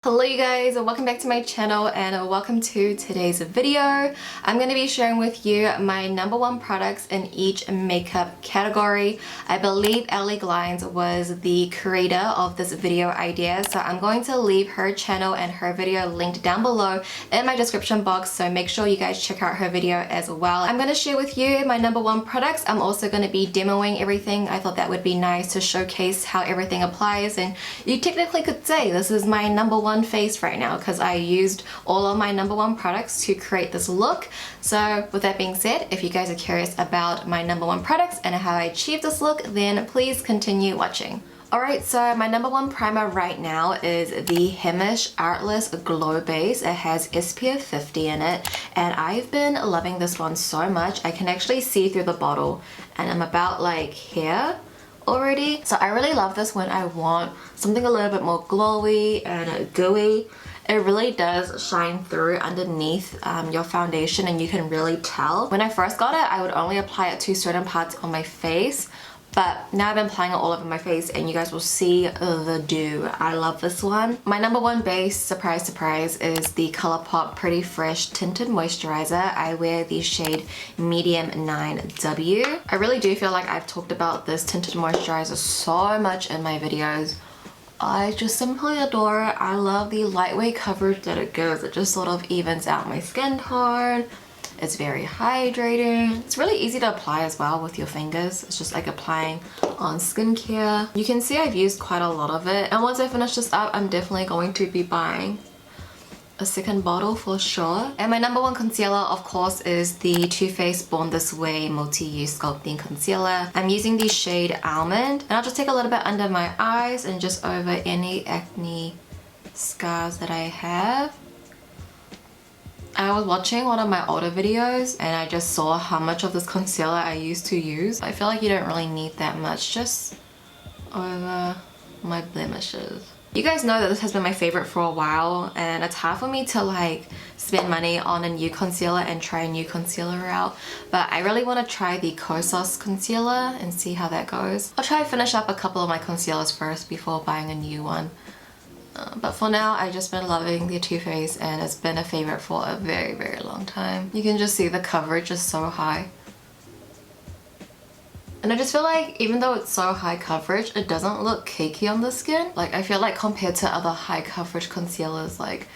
Hello you guys, and welcome back to my channel and welcome to today's video. I'm going to be sharing with you my #1 products in each makeup category. I believe Ellie Glines was the creator of this video idea, so I'm going to leave her channel and her video linked down below in my description box, so make sure you guys check out her video as well. I'm going to share with you my #1 products. I'm also going to be demoing everything. I thought that would be nice to showcase how everything applies, and you technically could say this is my #1 face right now because I used all of my #1 products to create this look. So with that being said, if you guys are curious about my #1 products and how I achieved this look, then please continue watching. Alright, so my #1 primer right now is the Hemish Artless Glow Base. It has SPF 50 in it, and I've been loving this one so much. I can actually see through the bottle, and I'm about like here already. So I really love this when I want something a little bit more glowy and gooey. It really does shine through underneath your foundation, and you can really tell. When I first got it, I would only apply it to certain parts on my face, but now I've been applying it all over my face and you guys will see the dew. I love this one. My #1 base, surprise surprise, is the ColourPop Pretty Fresh Tinted Moisturizer. I wear the shade Medium 9W. I really do feel like I've talked about this tinted moisturizer so much in my videos. I just simply adore it. I love the lightweight coverage that it gives. It just sort of evens out my skin tone. It's very hydrating. It's really easy to apply as well with your fingers. It's just like applying on skincare. You can see I've used quite a lot of it. And once I finish this up, I'm definitely going to be buying a second bottle for sure. And my #1 concealer, of course, is the Too Faced Born This Way Multi-Use Sculpting Concealer. I'm using the shade Almond. And I'll just take a little bit under my eyes and just over any acne scars that I have. I was watching one of my older videos and I just saw how much of this concealer I used to use. I feel like you don't really need that much, just over my blemishes. You guys know that this has been my favorite for a while, and it's hard for me to like spend money on a new concealer and try a new concealer out, but I really want to try the Kosas concealer and see how that goes. I'll try to finish up a couple of my concealers first before buying a new one. But for now, I've just been loving the Too Faced, and it's been a favorite for a very, very long time. You can just see the coverage is so high. And I just feel like even though it's so high coverage, it doesn't look cakey on the skin. Like I feel like compared to other high coverage concealers like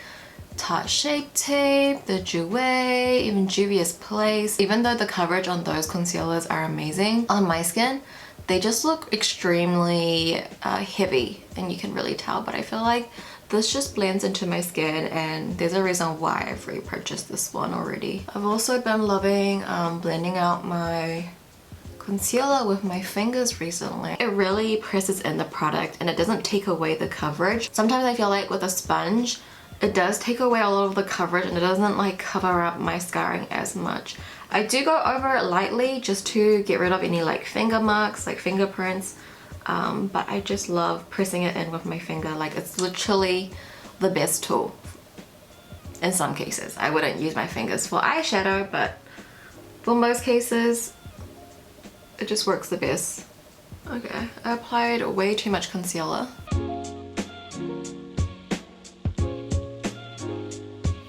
Tarte Shape Tape, the Joy, even Juvia's Place, even though the coverage on those concealers are amazing, on my skin, they just look extremely heavy, and you can really tell, but I feel like this just blends into my skin, and there's a reason why I've repurchased this one already. I've also been loving blending out my concealer with my fingers recently. It really presses in the product and it doesn't take away the coverage. Sometimes I feel like with a sponge, it does take away a lot of the coverage and it doesn't like cover up my scarring as much. I do go over it lightly just to get rid of any like finger marks, like fingerprints, but I just love pressing it in with my finger. Like it's literally the best tool in some cases. I wouldn't use my fingers for eyeshadow, but for most cases it just works the best. Okay, I applied way too much concealer.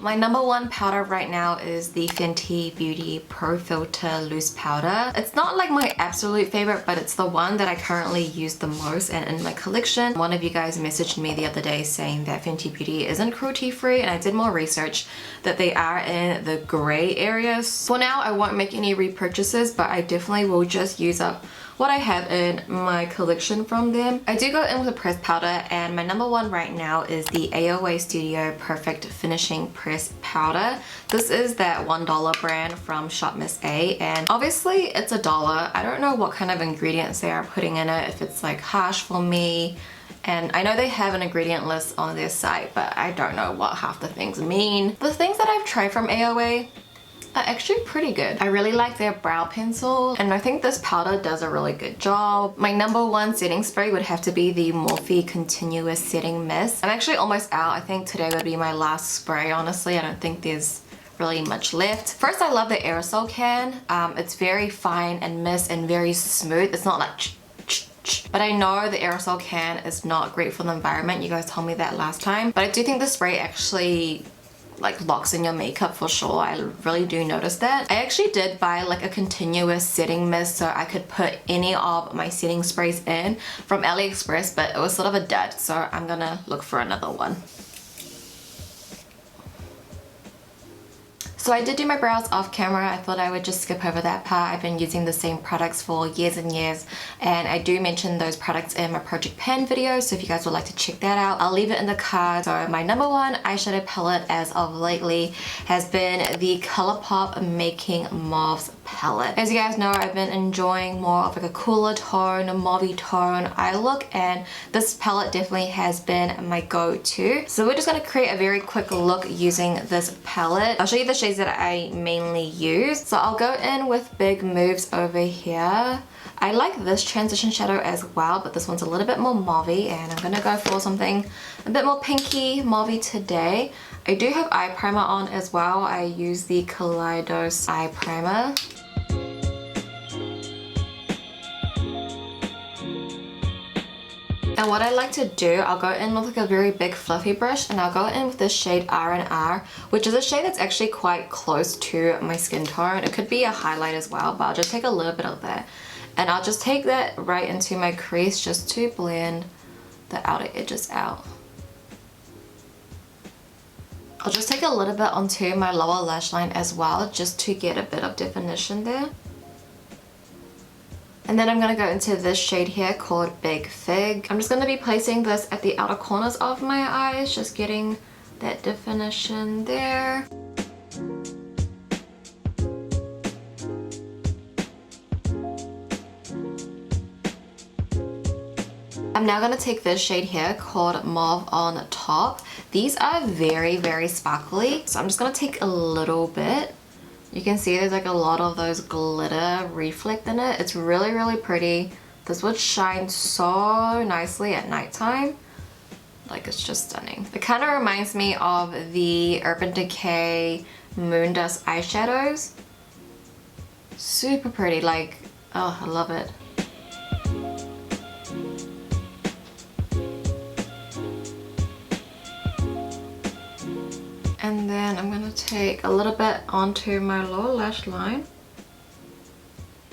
My #1 powder right now is the Fenty Beauty Pro Filter Loose Powder. It's not like my absolute favorite, but it's the one that I currently use the most and in my collection. One of you guys messaged me the other day saying that Fenty Beauty isn't cruelty free, and I did more research that they are in the gray areas. For now, I won't make any repurchases, but I definitely will just use up what I have in my collection from them. I do go in with a pressed powder, and my #1 right now is the AOA Studio Perfect Finishing Press Powder. This is that $1 brand from Shop Miss A, and obviously it's $1. I don't know what kind of ingredients they are putting in it, if it's like harsh for me. And I know they have an ingredient list on their site, but I don't know what half the things mean. The things that I've tried from AOA are actually pretty good. I really like their brow pencil, and I think this powder does a really good job. My #1 setting spray would have to be the Morphe Continuous Setting Mist. I'm actually almost out. I think today would be my last spray, honestly. I don't think there's really much left. First, I love the aerosol can. It's very fine and mist and very smooth. It's not like much. But I know the aerosol can is not great for the environment. You guys told me that last time. But I do think the spray actually like locks in your makeup for sure. I really do notice that. I actually did buy like a continuous setting mist so I could put any of my setting sprays in from AliExpress, but it was sort of a dud, so I'm gonna look for another one. So I did do my brows off camera. I thought I would just skip over that part. I've been using the same products for years and years, and I do mention those products in my Project Pan video, so if you guys would like to check that out, I'll leave it in the card. So my number one eyeshadow palette as of lately has been the ColourPop Making Mauves palette. As you guys know, I've been enjoying more of like a cooler tone, a mauvey tone eye look, and this palette definitely has been my go-to. So we're just gonna create a very quick look using this palette. I'll show you the shades that I mainly use. So I'll go in with Big Moves over here. I like this transition shadow as well, but this one's a little bit more mauvey, and I'm gonna go for something a bit more pinky mauvey today. I do have eye primer on as well. I use the Kaleidos eye primer. And what I like to do, I'll go in with like a very big fluffy brush, and I'll go in with this shade R&R, which is a shade that's actually quite close to my skin tone. It could be a highlight as well, but I'll just take a little bit of that. And I'll just take that right into my crease just to blend the outer edges out. I'll just take a little bit onto my lower lash line as well, just to get a bit of definition there. And then I'm going to go into this shade here called Big Fig. I'm just going to be placing this at the outer corners of my eyes, just getting that definition there. I'm now going to take this shade here called Mauve on Top. These are very, very sparkly, so I'm just going to take a little bit. You can see there's like a lot of those glitter reflect in it. It's really, really pretty. This would shine so nicely at nighttime. Like, it's just stunning. It kind of reminds me of the Urban Decay Moondust eyeshadows. Super pretty, like, oh, I love it. And then I'm gonna take a little bit onto my lower lash line.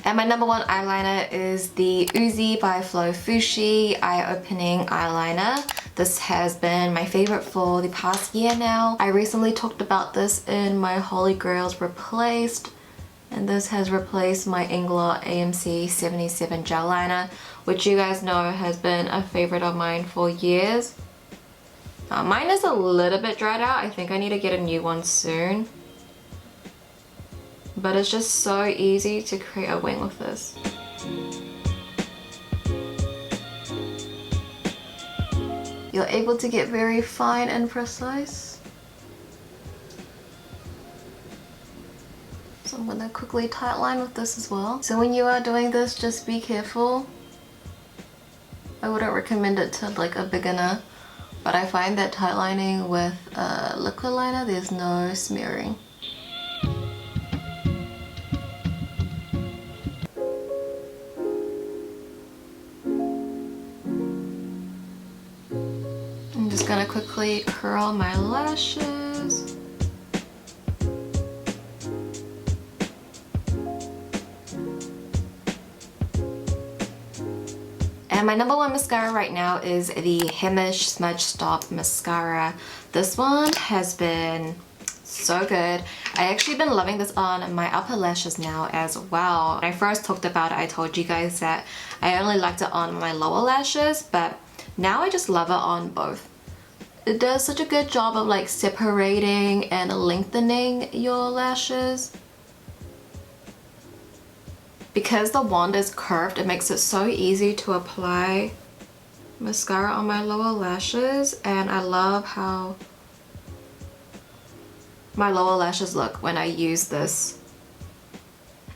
And my number one eyeliner is the Uzi by Flo Fushi Eye Opening Eyeliner. This has been my favorite for the past year now. I recently talked about this in my Holy Grails Replaced, and this has replaced my Inglot AMC 77 gel liner, which you guys know has been a favorite of mine for years. Mine is a little bit dried out. I think I need to get a new one soon. But it's just so easy to create a wing with this. You're able to get very fine and precise. So I'm gonna quickly tightline with this as well. So when you are doing this, just be careful. I wouldn't recommend it to like a beginner. But I find that tightlining with a liquid liner, there's no smearing. I'm just gonna quickly curl my lashes. And my number one mascara right now is the Hemish Smudge Stop Mascara. This one has been so good. I actually been loving this on my upper lashes now as well. When I first talked about it, I told you guys that I only liked it on my lower lashes, but now I just love it on both. It does such a good job of like separating and lengthening your lashes. Because the wand is curved, it makes it so easy to apply mascara on my lower lashes, and I love how my lower lashes look when I use this.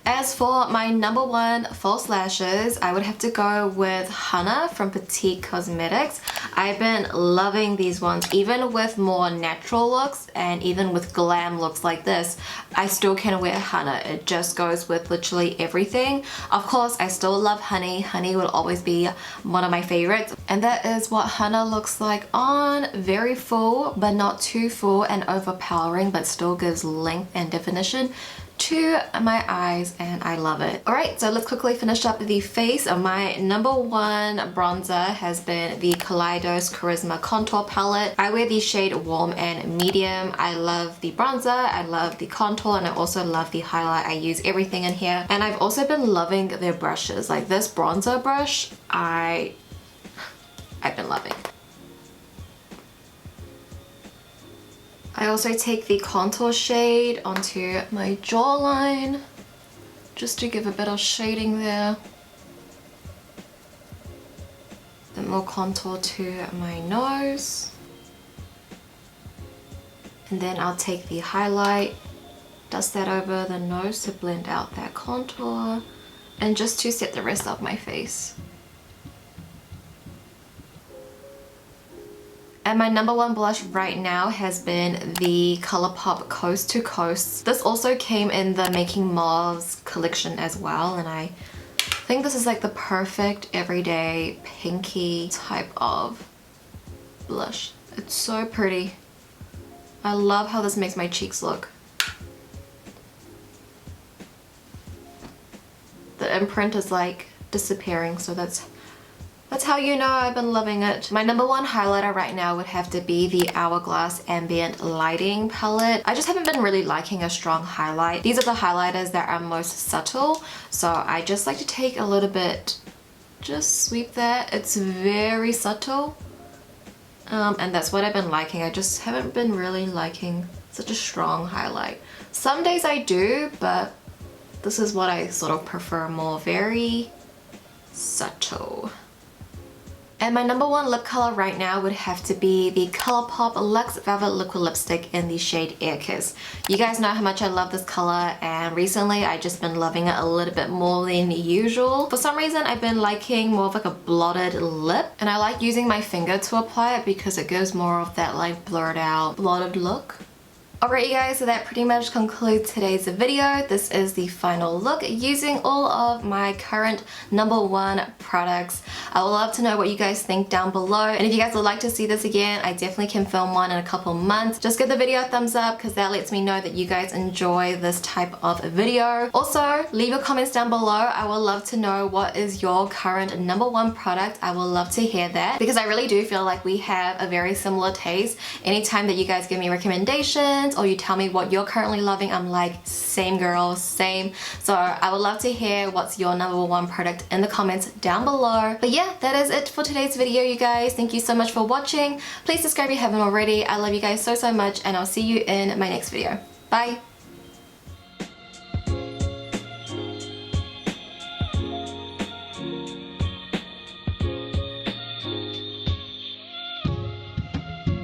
As for my number one false lashes, I would have to go with Hana from Petite Cosmetics. I've been loving these ones, even with more natural looks and even with glam looks like this. I still can wear Hana. It just goes with literally everything. Of course, I still love Honey. Honey will always be one of my favorites. And that is what Hana looks like on. Very full, but not too full and overpowering, but still gives length and definition to my eyes, and I love it. Alright, so let's quickly finish up the face. My number one bronzer has been the Kaleidos Charisma Contour Palette. I wear the shade Warm and Medium. I love the bronzer, I love the contour, and I also love the highlight. I use everything in here. And I've also been loving their brushes. Like this bronzer brush, I've been loving. I also take the contour shade onto my jawline just to give a bit of shading there. Then more contour to my nose. And then I'll take the highlight, dust that over the nose to blend out that contour and just to set the rest of my face. And my number one blush right now has been the ColourPop Coast to Coast. This also came in the Making Mauves collection as well, and I think this is like the perfect everyday pinky type of blush. It's so pretty. I love how this makes my cheeks look. The imprint is like disappearing, so that's how you know I've been loving it. My number one highlighter right now would have to be the Hourglass Ambient Lighting palette. I just haven't been really liking a strong highlight. These are the highlighters that are most subtle, so I just like to take a little bit, just sweep that. It's very subtle, and that's what I've been liking. I just haven't been really liking such a strong highlight. Some days I do, but this is what I sort of prefer more, very subtle. And my number one lip color right now would have to be the ColourPop Luxe Velvet Liquid Lipstick in the shade Air Kiss. You guys know how much I love this color, and recently I just been loving it a little bit more than usual. For some reason I've been liking more of like a blotted lip, and I like using my finger to apply it because it gives more of that like blurred out blotted look. Alright you guys, so that pretty much concludes today's video. This is the final look using all of my current number one products. I would love to know what you guys think down below, and if you guys would like to see this again, I definitely can film one in a couple months. Just give the video a thumbs up because that lets me know that you guys enjoy this type of video. Also, leave your comments down below. I would love to know what is your current number one product. I would love to hear that because I really do feel like we have a very similar taste. Anytime that you guys give me recommendations or you tell me what you're currently loving, I'm like, same girl, same. So I would love to hear what's your number one product in the comments down below. But yeah, that is it for today's video, you guys. Thank you so much for watching. Please subscribe if you haven't already. I love you guys so much, and I'll see you in my next video. Bye.